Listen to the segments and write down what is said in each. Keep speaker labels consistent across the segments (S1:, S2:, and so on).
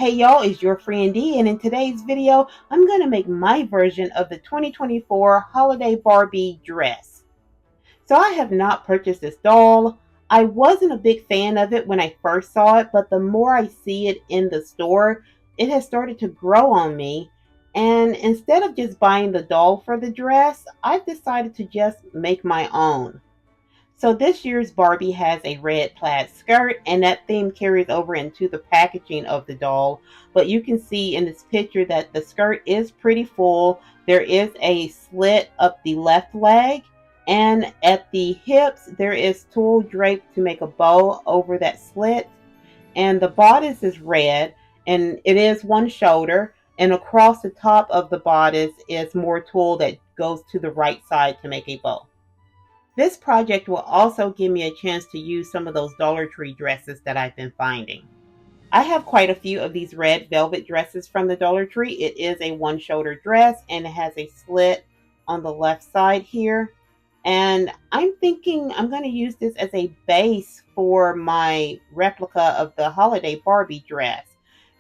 S1: Hey y'all, it's your friend Dee, and in today's video, I'm going to make my version of the 2024 Holiday Barbie dress. So I have not purchased this doll. I wasn't a big fan of it when I first saw it, but the more I see it in the store, it has started to grow on me. And instead of just buying the doll for the dress, I've decided to just make my own. So this year's Barbie has a red plaid skirt, and that theme carries over into the packaging of the doll. But you can see in this picture that the skirt is pretty full. There is a slit up the left leg, and at the hips there is tulle draped to make a bow over that slit. And the bodice is red, and it is one shoulder. And across the top of the bodice is more tulle that goes to the right side to make a bow. This project will also give me a chance to use some of those Dollar Tree dresses that I've been finding. I have quite a few of these red velvet dresses from the Dollar Tree. It is a one shoulder dress and it has a slit on the left side here. And I'm thinking I'm going to use this as a base for my replica of the Holiday Barbie dress.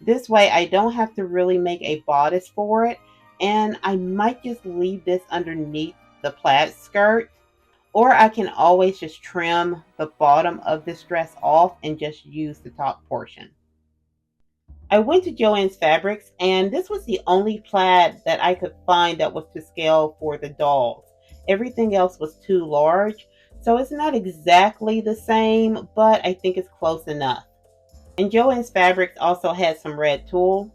S1: This way I don't have to really make a bodice for it. And I might just leave this underneath the plaid skirt, or I can always just trim the bottom of this dress off and just use the top portion. I went to Joann's Fabrics, and this was the only plaid that I could find that was to scale for the dolls. Everything else was too large, so it's not exactly the same, but I think it's close enough. And Joann's Fabrics also had some red tulle.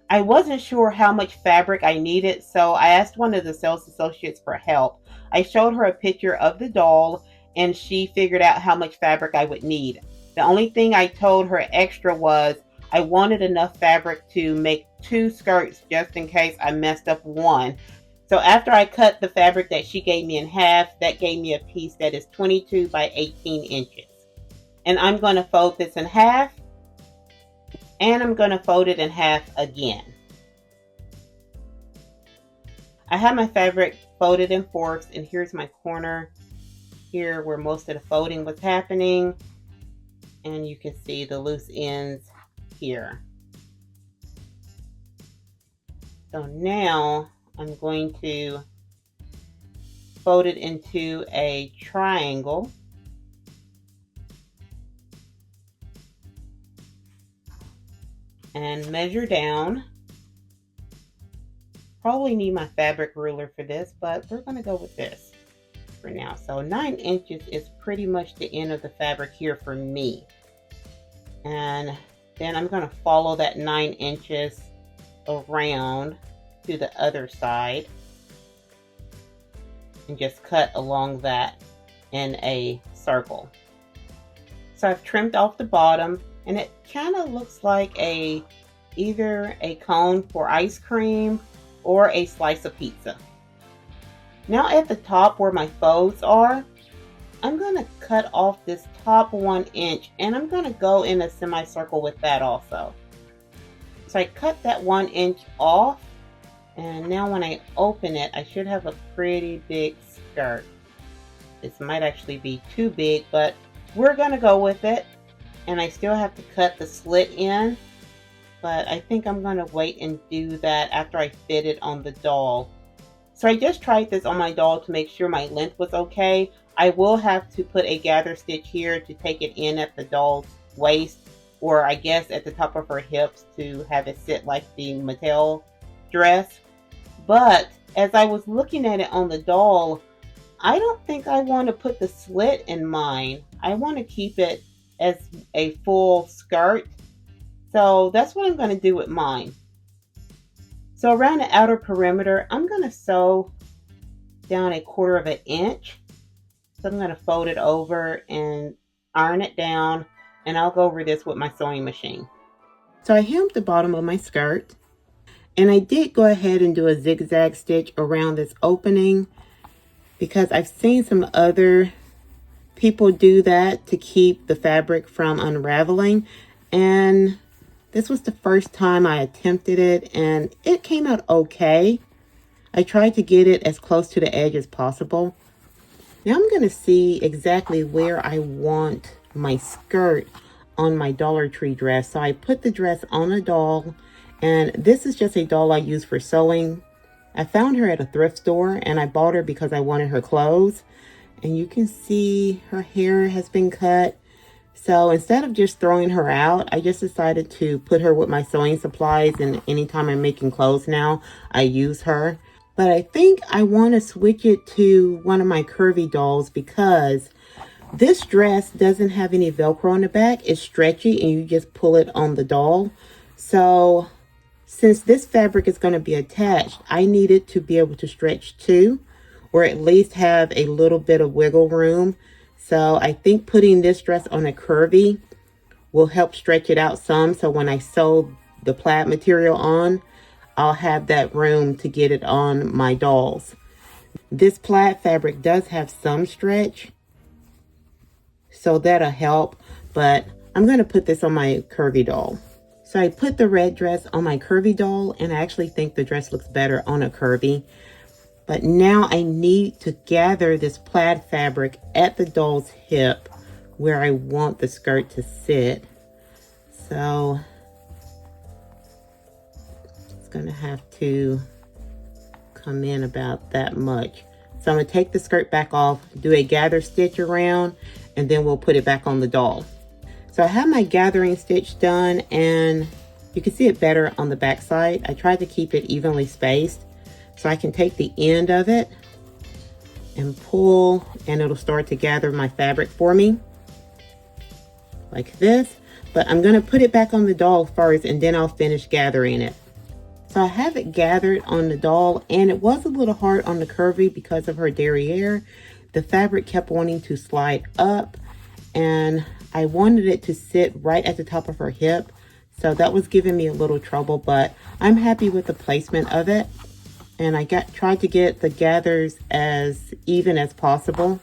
S1: I wasn't sure how much fabric I needed, so I asked one of the sales associates for help. I showed her a picture of the doll, and she figured out how much fabric I would need. The only thing I told her extra was I wanted enough fabric to make 2 skirts just in case I messed up one. So after I cut the fabric that she gave me in half, that gave me a piece that is 22 by 18 inches. And I'm going to fold this in half, and I'm going to fold it in half again. I have my fabric folded in fourths, and here's my corner here where most of the folding was happening, and you can see the loose ends here. So now I'm going to fold it into a triangle. And measure down. Probably need my fabric ruler for this, but we're going to go with this for now. So 9 inches is pretty much the end of the fabric here for me. And then I'm going to follow that 9 inches around to the other side and just cut along that in a circle. So I've trimmed off the bottom, and it kind of looks like either a cone for ice cream or a slice of pizza. Now at the top where my folds are, I'm going to cut off this top 1 inch, and I'm going to go in a semicircle with that also. So I cut that 1 inch off, and now when I open it, I should have a pretty big skirt. This might actually be too big, but we're going to go with it. And I still have to cut the slit in, but I think I'm going to wait and do that after I fit it on the doll. So I just tried this on my doll to make sure my length was okay. I will have to put a gather stitch here to take it in at the doll's waist, or I guess at the top of her hips to have it sit like the Mattel dress. But as I was looking at it on the doll, I don't think I want to put the slit in mine. I want to keep it as a full skirt. So that's what I'm going to do with mine. So around the outer perimeter, I'm going to sew down 1/4 of an inch. So I'm going to fold it over and iron it down, and I'll go over this with my sewing machine. So I hemmed the bottom of my skirt, and I did go ahead and do a zigzag stitch around this opening because I've seen some other people do that to keep the fabric from unraveling, and this was the first time I attempted it, and it came out okay. I tried to get it as close to the edge as possible. Now I'm going to see exactly where I want my skirt. on my Dollar Tree dress. So I put the dress on a doll, and this is just a doll I use for sewing. I found her at a thrift store, and I bought her because I wanted her clothes. And you can see her hair has been cut. So instead of just throwing her out, I just decided to put her with my sewing supplies, and anytime I'm making clothes now, I use her. But I think I want to switch it to one of my curvy dolls because this dress doesn't have any Velcro on the back. It's stretchy and you just pull it on the doll. So since this fabric is going to be attached, I need it to be able to stretch too, or at least have a little bit of wiggle room. So I think putting this dress on a curvy will help stretch it out some. So when I sew the plaid material on, I'll have that room to get it on my dolls. This plaid fabric does have some stretch, so that'll help. But I'm going to put this on my curvy doll. So I put the red dress on my curvy doll, and I actually think the dress looks better on a curvy. But now I need to gather this plaid fabric at the doll's hip where I want the skirt to sit. So it's going to have to come in about that much. So I'm going to take the skirt back off, do a gather stitch around, and then we'll put it back on the doll. So I have my gathering stitch done, and you can see it better on the back side. I tried to keep it evenly spaced. So I can take the end of it and pull, and it'll start to gather my fabric for me like this. But I'm going to put it back on the doll first, and then I'll finish gathering it. So I have it gathered on the doll, and it was a little hard on the curvy because of her derriere. The fabric kept wanting to slide up, and I wanted it to sit right at the top of her hip. So that was giving me a little trouble, but I'm happy with the placement of it. And I tried to get the gathers as even as possible.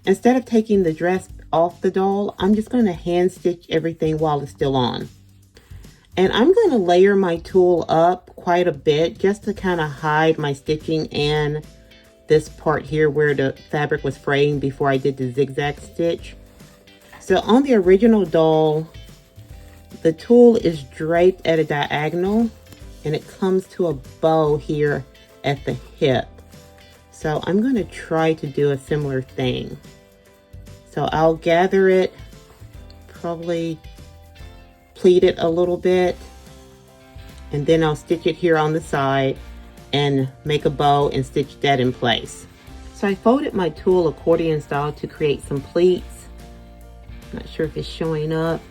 S1: Instead of taking the dress off the doll, I'm just going to hand stitch everything while it's still on. And I'm going to layer my tulle up quite a bit just to kind of hide my stitching and this part here where the fabric was fraying before I did the zigzag stitch. So on the original doll, the tulle is draped at a diagonal, and it comes to a bow here at the hip. So I'm going to try to do a similar thing. So I'll gather it, probably pleat it a little bit, and then I'll stitch it here on the side and make a bow and stitch that in place. So I folded my tulle accordion style to create some pleats. Not sure if it's showing up.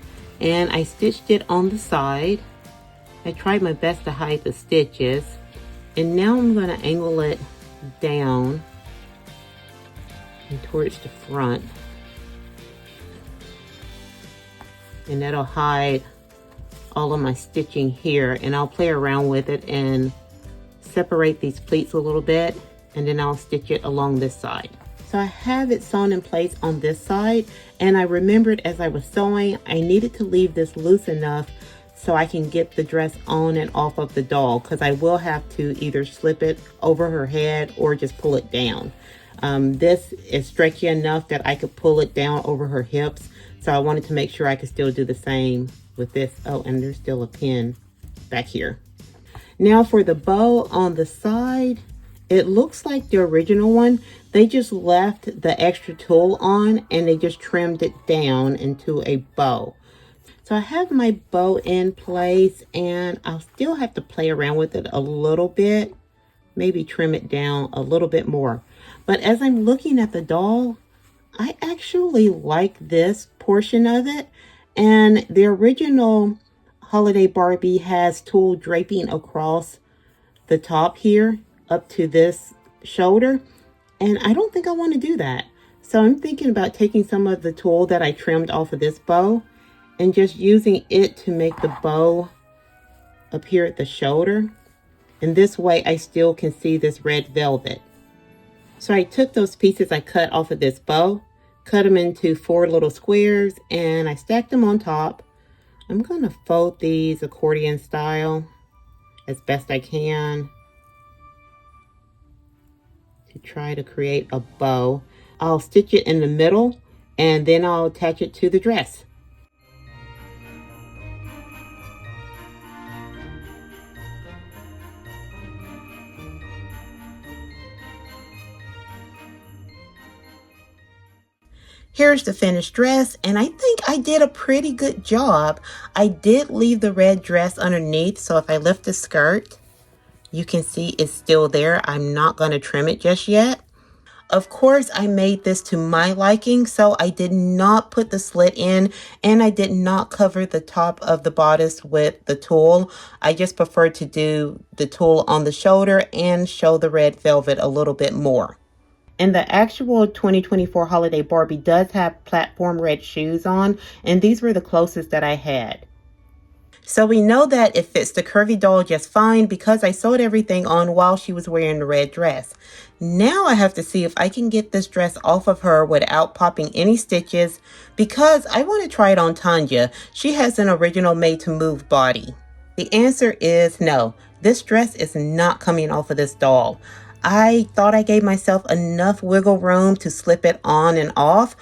S1: And I stitched it on the side. I tried my best to hide the stitches. And now I'm going to angle it down and towards the front. And that'll hide all of my stitching here. And I'll play around with it and separate these pleats a little bit. And then I'll stitch it along this side. So I have it sewn in place on this side. And I remembered as I was sewing, I needed to leave this loose enough so I can get the dress on and off of the doll, because I will have to either slip it over her head or just pull it down. This is stretchy enough that I could pull it down over her hips, so I wanted to make sure I could still do the same with this. Oh, and there's still a pin back here. Now for the bow on the side, it looks like the original one. They just left the extra tulle on and they just trimmed it down into a bow. So I have my bow in place, and I'll still have to play around with it a little bit, maybe trim it down a little bit more. But as I'm looking at the doll, I actually like this portion of it. And the original Holiday Barbie has tulle draping across the top here up to this shoulder. And I don't think I want to do that. So I'm thinking about taking some of the tulle that I trimmed off of this bow and just using it to make the bow up here at the shoulder. And this way I still can see this red velvet. So I took those pieces I cut off of this bow, cut them into 4 little squares, and I stacked them on top. I'm going to fold these accordion style as best I can to try to create a bow. I'll stitch it in the middle, and then I'll attach it to the dress. Here's the finished dress, and I think I did a pretty good job. I did leave the red dress underneath, so if I lift the skirt, you can see it's still there. I'm not going to trim it just yet. Of course, I made this to my liking, so I did not put the slit in, and I did not cover the top of the bodice with the tulle. I just preferred to do the tulle on the shoulder and show the red velvet a little bit more. And the actual 2024 Holiday Barbie does have platform red shoes on, and these were the closest that I had. So we know that it fits the curvy doll just fine because I sewed everything on while she was wearing the red dress. Now I have to see if I can get this dress off of her without popping any stitches because I want to try it on Tanya. She has an original made to move body. The answer is no. This dress is not coming off of this doll. I thought I gave myself enough wiggle room to slip it on and off,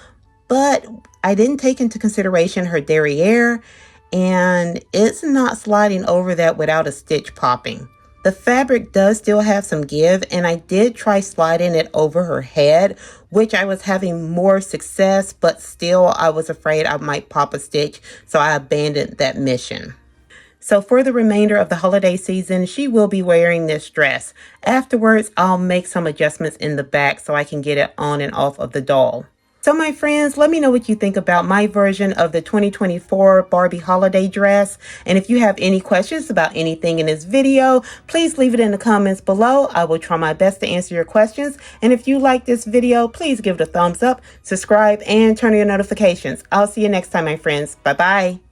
S1: but I didn't take into consideration her derriere, and it's not sliding over that without a stitch popping. The fabric does still have some give, and I did try sliding it over her head, which I was having more success, but still I was afraid I might pop a stitch, so I abandoned that mission. So for the remainder of the holiday season, she will be wearing this dress. Afterwards, I'll make some adjustments in the back so I can get it on and off of the doll. So my friends, let me know what you think about my version of the 2024 Barbie holiday dress. And if you have any questions about anything in this video, please leave it in the comments below. I will try my best to answer your questions. And if you like this video, please give it a thumbs up, subscribe, and turn on your notifications. I'll see you next time, my friends. Bye-bye.